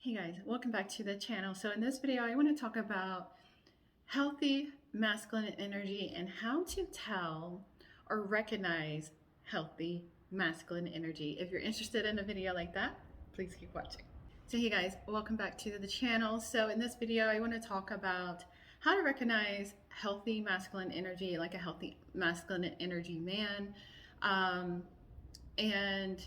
Hey guys, welcome back to the channel. So in this video, I want to talk about healthy masculine energy and how to tell or recognize healthy masculine energy. If you're interested in a video like that, please keep watching. So hey guys, welcome back to the channel. So in this video, I want to talk about how to recognize healthy masculine energy, like a healthy masculine energy man, and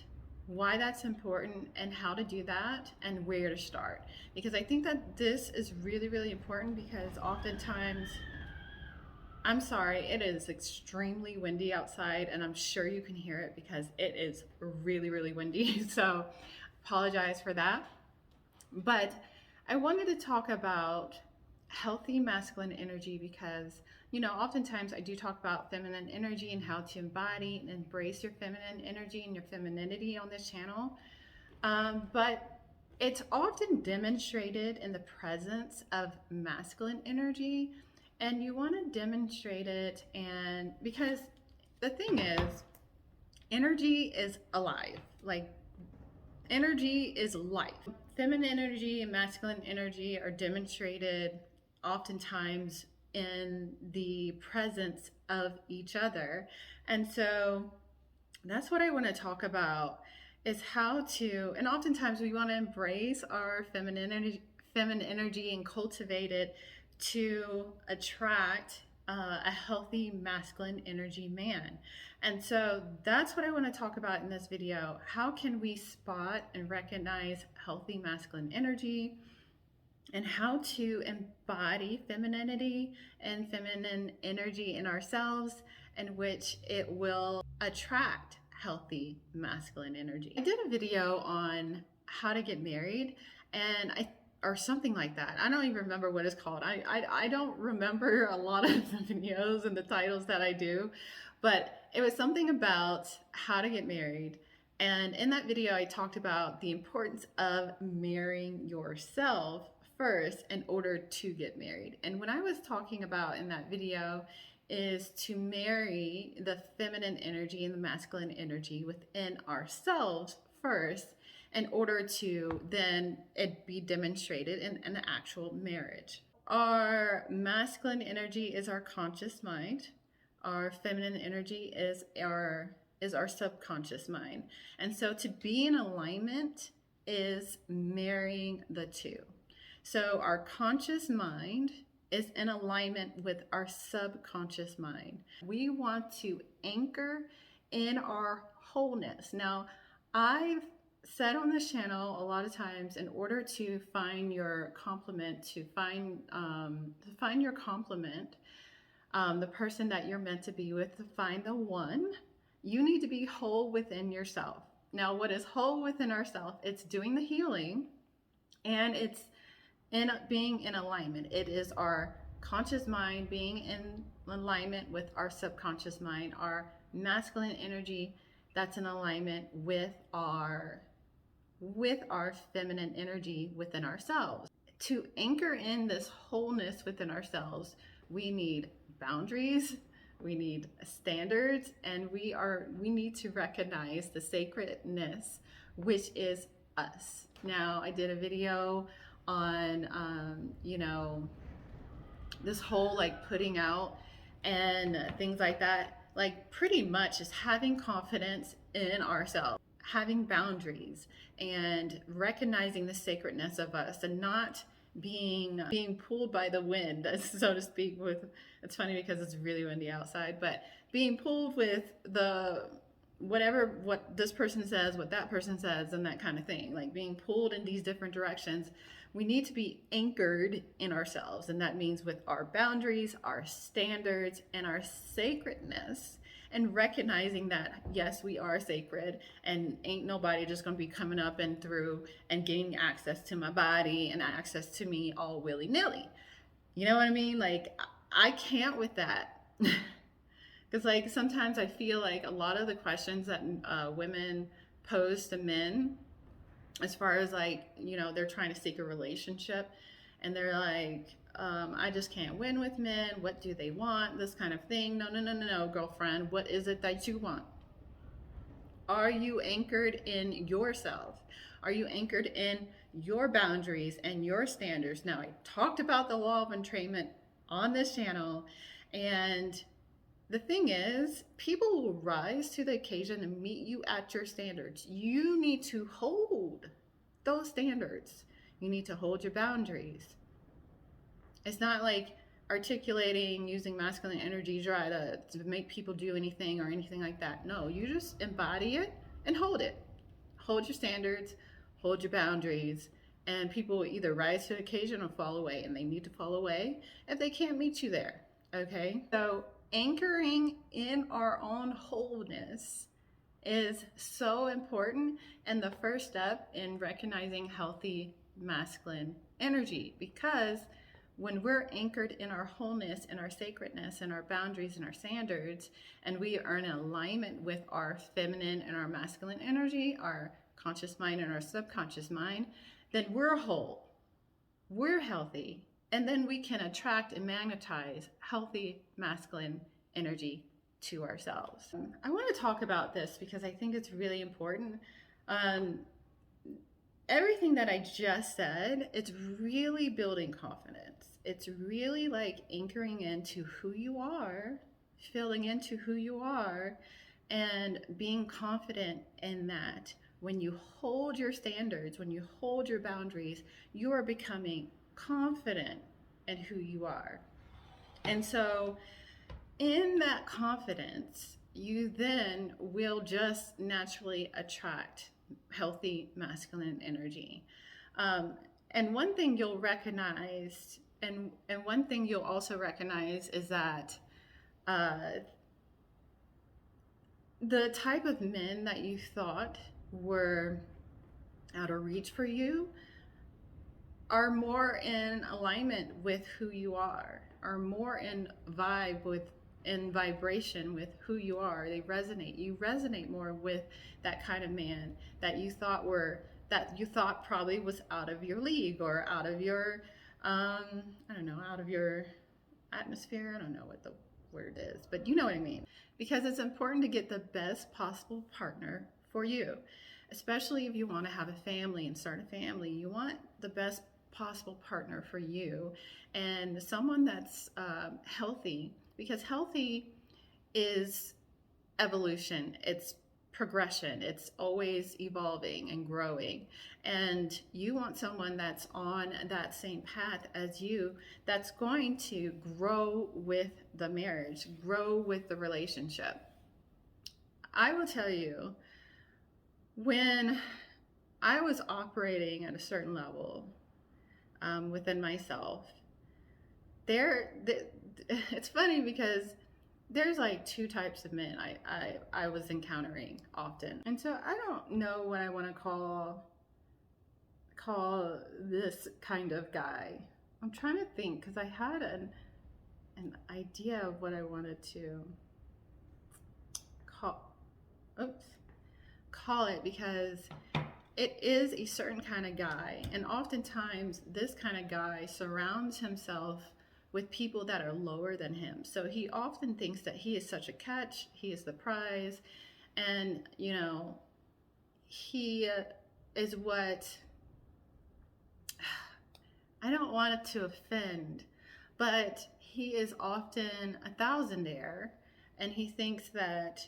why that's important and how to do that and where to start. Because I think that this is really, really important because oftentimes, I'm sorry, it is extremely windy outside and I'm sure you can hear it because it is really, really windy. So apologize for that. But I wanted to talk about healthy masculine energy because, oftentimes I do talk about feminine energy and how to embody and embrace your feminine energy and your femininity on this channel. But it's often demonstrated in the presence of masculine energy, and you want to demonstrate it. And because the thing is, energy is alive. Like, energy is life. Feminine energy and masculine energy are demonstrated oftentimes in the presence of each other. And so that's what I want to talk about, is how to, and oftentimes we want to embrace our feminine energy and cultivate it to attract a healthy masculine energy man. And so that's what I want to talk about in this video. How can we spot and recognize healthy masculine energy, and how to embody femininity and feminine energy in ourselves, in which it will attract healthy masculine energy. I did a video on how to get married, and or something like that. I don't even remember what it's called. I don't remember a lot of the videos and the titles that I do, but it was something about how to get married. And in that video, I talked about the importance of marrying yourself first in order to get married. And what I was talking about in that video is to marry the feminine energy and the masculine energy within ourselves first, in order to then it be demonstrated in an actual marriage. Our masculine energy is our conscious mind. Our feminine energy is our subconscious mind. And so to be in alignment is marrying the two. So our conscious mind is in alignment with our subconscious mind. We want to anchor in our wholeness. Now, I've said on this channel a lot of times, in order to find your complement, to find your complement, the person that you're meant to be with, to find the one, you need to be whole within yourself. Now, what is whole within ourselves? It's doing the healing, and it's in being in alignment. It is our conscious mind being in alignment with our subconscious mind, our masculine energy that's in alignment with our feminine energy within ourselves. To anchor in this wholeness within ourselves, we need boundaries, we need standards, and we need to recognize the sacredness, which is us. Now, I did a video on this whole like putting out and things like that. Like, pretty much is having confidence in ourselves, having boundaries, and recognizing the sacredness of us, and not being pulled by the wind, so to speak. It's funny because it's really windy outside, but being pulled with what this person says, what that person says, and that kind of thing, like being pulled in these different directions. We need to be anchored in ourselves, and that means with our boundaries, our standards, and our sacredness, and recognizing that, yes, we are sacred, and ain't nobody just gonna be coming up and through and getting access to my body and access to me all willy-nilly. You know what I mean? Like, I can't with that. Because like sometimes I feel like a lot of the questions that women pose to men, as far as like, they're trying to seek a relationship, and they're like, I just can't win with men. What do they want? This kind of thing. No, girlfriend. What is it that you want? Are you anchored in yourself? Are you anchored in your boundaries and your standards. Now, I talked about the law of entrainment on this channel, and the thing is, people will rise to the occasion and meet you at your standards. You need to hold those standards. You need to hold your boundaries. It's not like articulating using masculine energy try to make people do anything or anything like that. No, you just embody it and hold it. Hold your standards, hold your boundaries, and people will either rise to the occasion or fall away, and they need to fall away if they can't meet you there. Okay? So, anchoring in our own wholeness is so important, and the first step in recognizing healthy masculine energy, because when we're anchored in our wholeness and our sacredness and our boundaries and our standards, and we are in alignment with our feminine and our masculine energy, our conscious mind and our subconscious mind, then we're whole, we're healthy, and then we can attract and magnetize healthy masculine energy to ourselves. I want to talk about this because I think it's really important. Everything that I just said, it's really building confidence. It's really like anchoring into who you are, filling into who you are, and being confident in that. When you hold your standards, when you hold your boundaries, you are becoming confident in who you are. And so, in that confidence, you then will just naturally attract healthy masculine energy. And one thing you'll recognize, and one thing you'll also recognize is that the type of men that you thought were out of reach for you are more in alignment with who you are more in vibration with who you are. They resonate. You resonate more with that kind of man that you thought probably was out of your league or out of your out of your atmosphere. I don't know what the word is, but you know what I mean. Because it's important to get the best possible partner for you, especially if you want to have a family and start a family. You want the best possible partner for you, and someone that's healthy, because healthy is evolution, it's progression, it's always evolving and growing, and you want someone that's on that same path as you, that's going to grow with the marriage, grow with the relationship. I will tell you, when I was operating at a certain level within myself, it's funny because there's like two types of men I was encountering often. And so I don't know what I want to call this kind of guy. I'm trying to think, because I had an idea of what I wanted to call it, because it is a certain kind of guy, and oftentimes this kind of guy surrounds himself with people that are lower than him. So he often thinks that he is such a catch, he is the prize, and he is what, I don't want it to offend, but he is often a thousandaire, and he thinks that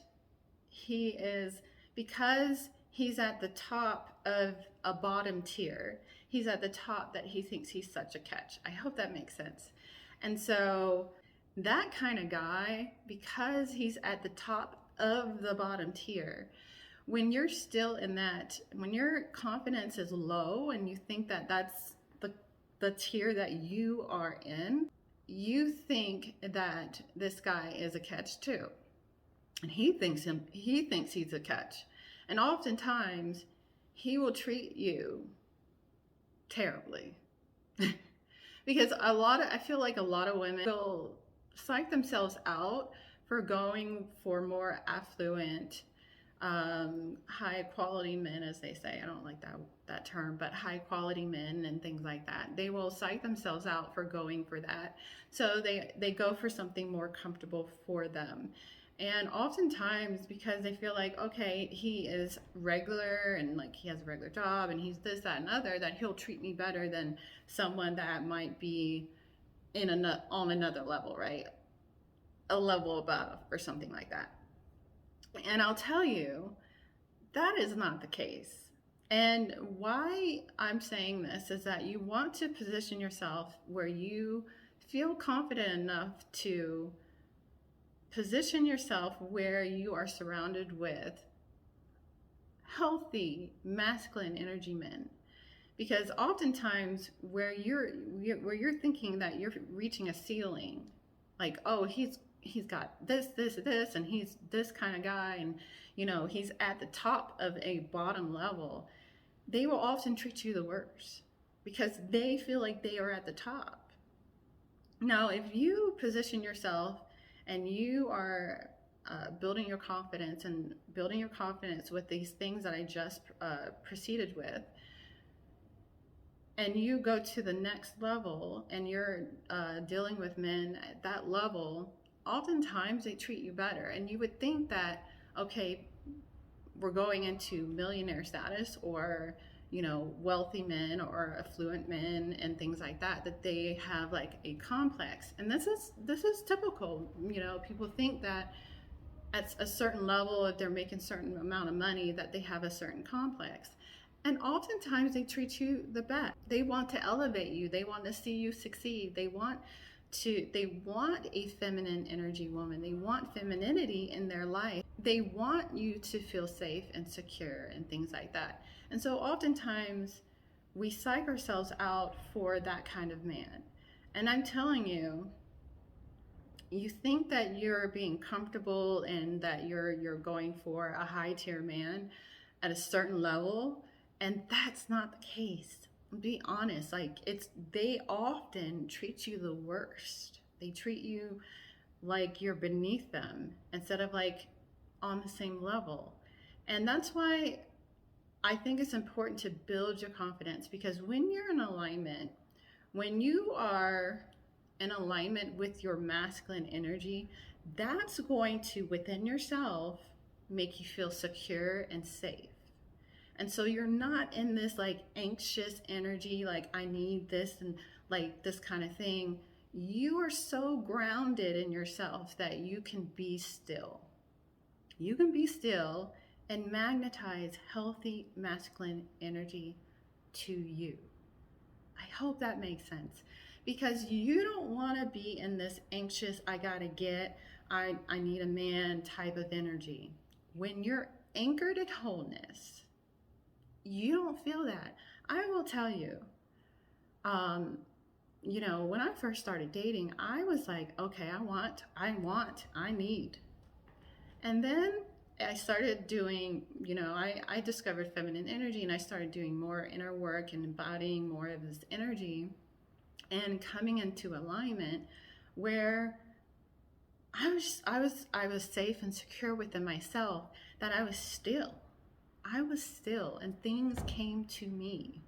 he is, because he's at the top of a bottom tier, he's at the top, that he thinks he's such a catch. I hope that makes sense. And so that kind of guy, because he's at the top of the bottom tier, when you're still in that, when your confidence is low and you think that that's the tier that you are in, you think that this guy is a catch too. And he thinks he's a catch. And oftentimes he will treat you terribly. Because I feel like a lot of women will psych themselves out for going for more affluent, high quality men, as they say. I don't like that term, but high quality men and things like that. They will psych themselves out for going for that. So they go for something more comfortable for them. And oftentimes, because they feel like, okay, he is regular and like he has a regular job and he's this, that, and other, that he'll treat me better than someone that might be on another level, right? A level above or something like that. And I'll tell you, that is not the case. And why I'm saying this is that you want to position yourself where you feel confident enough to position yourself where you are surrounded with healthy masculine energy men, because oftentimes where you're thinking that you're reaching a ceiling, like, oh, he's got this and he's this kind of guy, and he's at the top of a bottom level, they will often treat you the worst because they feel like they are at the top. Now, if you position yourself and you are building your confidence and building your confidence with these things that I just proceeded with, and you go to the next level and you're dealing with men at that level, oftentimes they treat you better. And you would think that, okay, we're going into millionaire status, or wealthy men or affluent men and things like that, that they have like a complex. And this is typical. People think that at a certain level, if they're making a certain amount of money, that they have a certain complex. And oftentimes they treat you the best. They want to elevate you. They want to see you succeed. They want a feminine energy woman. They want femininity in their life. They want you to feel safe and secure and things like that. And so oftentimes we psych ourselves out for that kind of man. And I'm telling you, you think that you're being comfortable and that you're going for a high tier man at a certain level, and that's not the case. Be honest, like, they often treat you the worst. They treat you like you're beneath them instead of like on the same level. And that's why I think it's important to build your confidence, because when you're in alignment, when you are in alignment with your masculine energy, that's going to, within yourself, make you feel secure and safe. And so you're not in this like anxious energy, like I need this and like this kind of thing. You are so grounded in yourself that you can be still. You can be still and magnetize healthy masculine energy to you. I hope that makes sense, because you don't want to be in this anxious, I need a man type of energy. When you're anchored at wholeness, you don't feel that. I will tell you, when I first started dating, I was like, okay, I need. And then I started doing, I discovered feminine energy, and I started doing more inner work and embodying more of this energy and coming into alignment where I was safe and secure within myself, that I was still. I was still, and things came to me.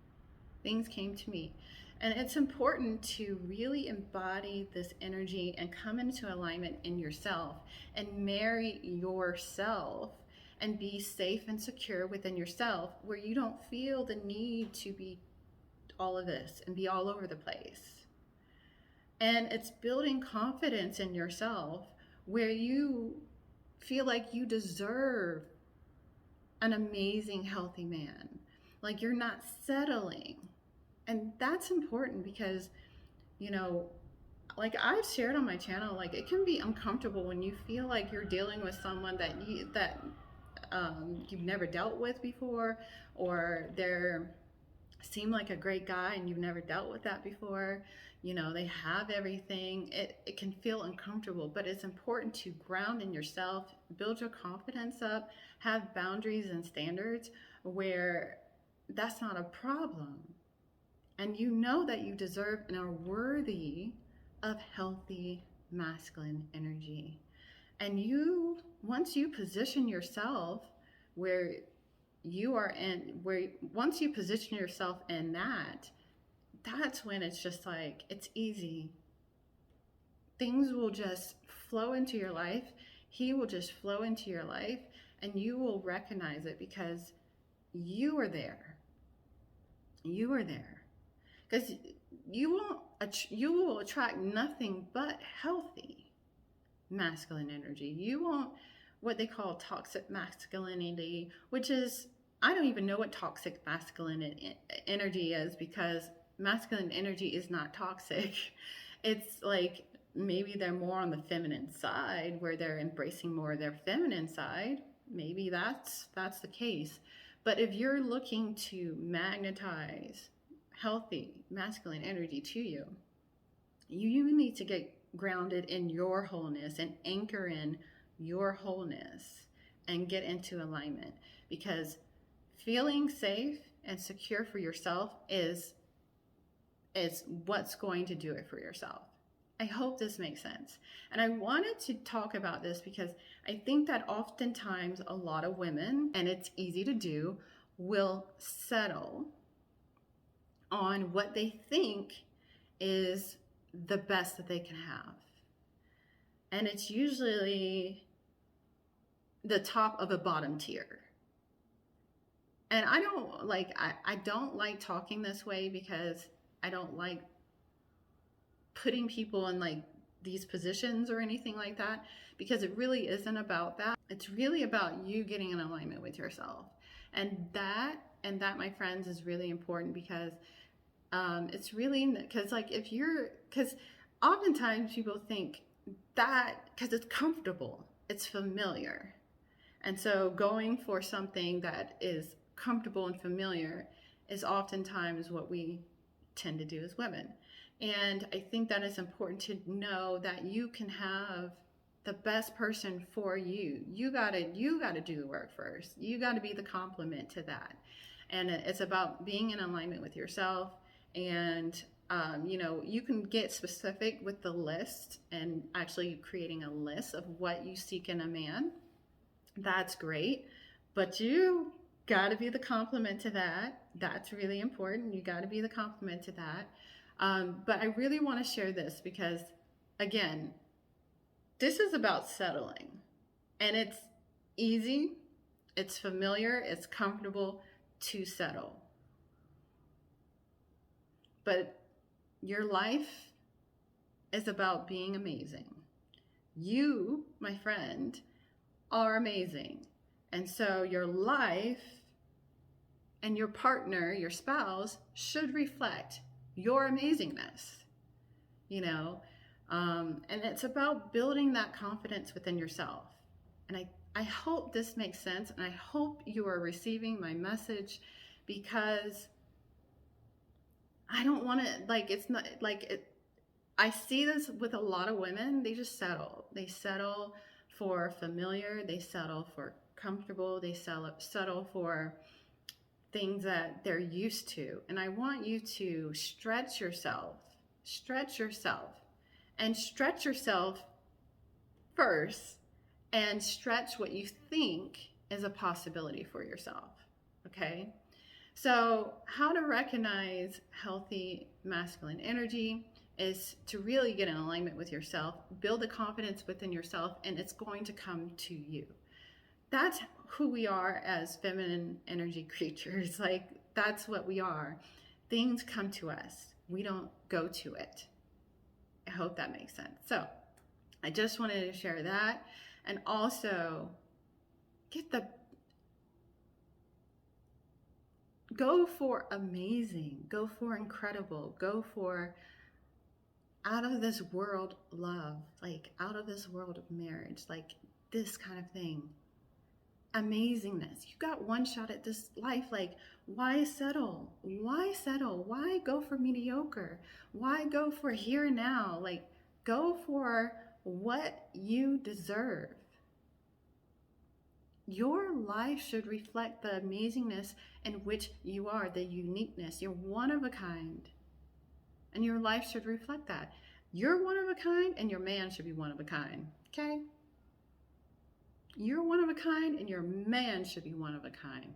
Things came to me. And it's important to really embody this energy and come into alignment in yourself and marry yourself and be safe and secure within yourself, where you don't feel the need to be all of this and be all over the place. And it's building confidence in yourself where you feel like you deserve an amazing, healthy man. Like, you're not settling. And that's important because, like I've shared on my channel, like it can be uncomfortable when you feel like you're dealing with someone that you've never dealt with before, or they're seem like a great guy and you've never dealt with that before. They have everything. It can feel uncomfortable, but it's important to ground in yourself, build your confidence up, have boundaries and standards where that's not a problem. And you know that you deserve and are worthy of healthy masculine energy. And once you position yourself where you are once you position yourself in that's when it's just like, it's easy. Things will just flow into your life He will just flow into your life and you will recognize it because you are there. You are there. Because you will attract nothing but healthy masculine energy. You won't what they call toxic masculinity, which is, I don't even know what toxic masculine energy is, because masculine energy is not toxic. It's like maybe they're more on the feminine side where they're embracing more of their feminine side. Maybe that's the case. But if you're looking to magnetize healthy masculine energy to you, you need to get grounded in your wholeness and anchor in your wholeness and get into alignment, because feeling safe and secure for yourself is what's going to do it for yourself. I hope this makes sense. And I wanted to talk about this because I think that oftentimes a lot of women, and it's easy to do, will settle on what they think is the best that they can have. And it's usually the top of a bottom tier. And I don't like talking this way, because I don't like putting people in like these positions or anything like that, because it really isn't about that. It's really about you getting in alignment with yourself. And that, my friends, is really important, because it's really, because like because oftentimes people think that because it's comfortable, it's familiar. And so going for something that is comfortable and familiar is oftentimes what we tend to do as women. And I think that it's important to know that you can have the best person for you. You gotta do the work first. You gotta be the complement to that. And it's about being in alignment with yourself. And you can get specific with the list and actually creating a list of what you seek in a man. That's great, but you got to be the complement to that. That's really important. You got to be the complement to that. But I really want to share this because, again, this is about settling. And it's easy, it's familiar, it's comfortable to settle. But your life is about being amazing. You, my friend, are amazing. And so your life and your partner, your spouse, should reflect your amazingness, and it's about building that confidence within yourself. And I hope this makes sense, and I hope you are receiving my message, because I don't want to, it's not like it. I see this with a lot of women. They just settle. They settle for familiar. They settle for comfortable. They settle for things that they're used to. And I want you to stretch yourself, and stretch yourself first, and stretch what you think is a possibility for yourself. Okay? So, how to recognize healthy masculine energy is to really get in alignment with yourself, build the confidence within yourself, and it's going to come to you. That's who we are as feminine energy creatures. Like, that's what we are. Things come to us. We don't go to it. I hope that makes sense. So, I just wanted to share that, and also go for amazing, go for incredible, go for out of this world love, like out of this world of marriage, like this kind of thing. Amazingness. You got one shot at this life. Like, why settle? Why settle? Why go for mediocre? Why go for here and now? Like, go for what you deserve. Your life should reflect the amazingness in which you are, the uniqueness. You're one of a kind. And your life should reflect that. You're one of a kind, and your man should be one of a kind. Okay? You're one of a kind, and your man should be one of a kind.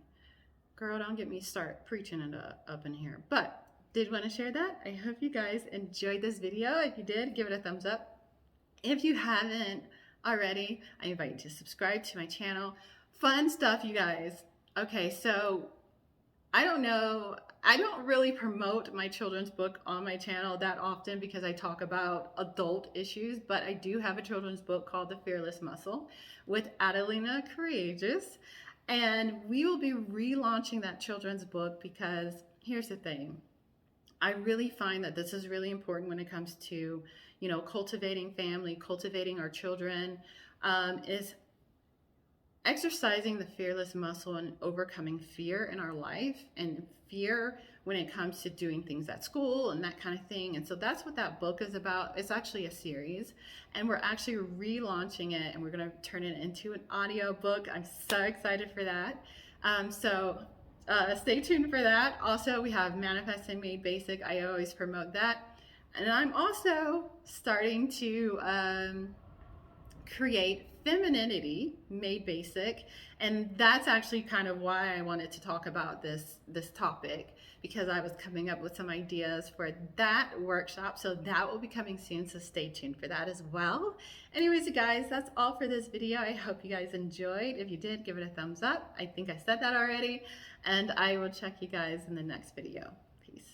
Girl, don't get me start preaching it up in here. But did want to share that. I hope you guys enjoyed this video. If you did, give it a thumbs up. If you haven't already, I invite you to subscribe to my channel. Fun stuff, you guys. Okay, so I don't know. I don't really promote my children's book on my channel that often because I talk about adult issues, but I do have a children's book called The Fearless Muscle with Adelina Courageous. And we will be relaunching that children's book because here's the thing. I really find that this is really important when it comes to, cultivating family, cultivating our children, is exercising the fearless muscle and overcoming fear in our life and fear when it comes to doing things at school and that kind of thing. And so that's what that book is about. It's actually a series, and we're actually relaunching it, and we're going to turn it into an audio book. I'm so excited for that. Stay tuned for that. Also, we have Manifest and Made Basic. I always promote that. And I'm also starting to create Femininity Made Basic, and that's actually kind of why I wanted to talk about this topic, because I was coming up with some ideas for that workshop. So that will be coming soon, so stay tuned for that as well. Anyways, you guys, that's all for this video. I hope you guys enjoyed. If you did, give it a thumbs up. I think I said that already, and I will check you guys in the next video. Peace.